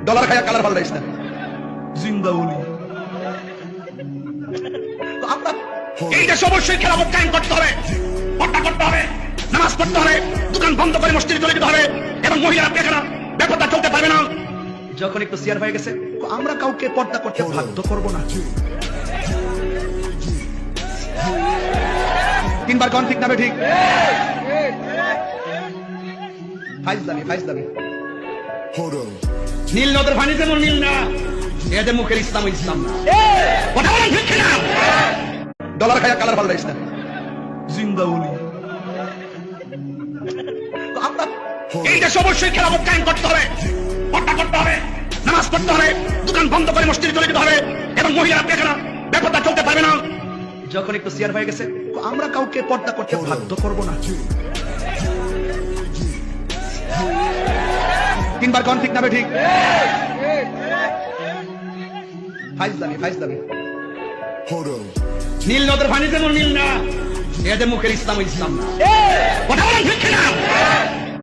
Dollar খায়া colour পাল্টাইস না, জিন্দা বলি। আমরা এই দেশে অবশ্যই খেলাফত কায়েম করতে হবে, পর্দা করতে হবে, নামাজ পড়তে হবে, দোকান বন্ধ করে মসজিদে চলে যেতে হবে, এবং মহিলারা পেখানা ব্যাপারটা চলতে পারবে না। যখন একটু সিয়ার হয়ে গেছে, আমরা কাউকে পর্দা করতে বাধ্য করব না। তিনবার কোন ঠিক না ঠিক? ফাইজলামি। নীল নদের পানি যেমন নীল না, এদের মুখের ইসলাম ইসলাম না। কথা বলেন ঠিক কিনা? ডলার খায়া কালার পাল্টাইস না, জিন্দা বলি। আমরা এই দেশে অবশ্যই খেলাফত কায়েম করতে হবে, পর্দা করতে হবে, নামাজ পড়তে হবে, দোকান বন্ধ করে মসজিদে চলে যেতে হবে, এবং মহিলারা পেখানা ব্যাপারটা চলতে পারবে না। যখন একটু সিয়ার হয়ে গেছে, আমরা কাউকে পর্দা করতে বাধ্য করব না। তিনবার কোন ঠিক না ঠিক? ফাইজলামি। নীল নদের পানি যেমন নীল না, এদের মুখের ইসলাম ইসলাম না। কথা বলেন ঠিক কিনা?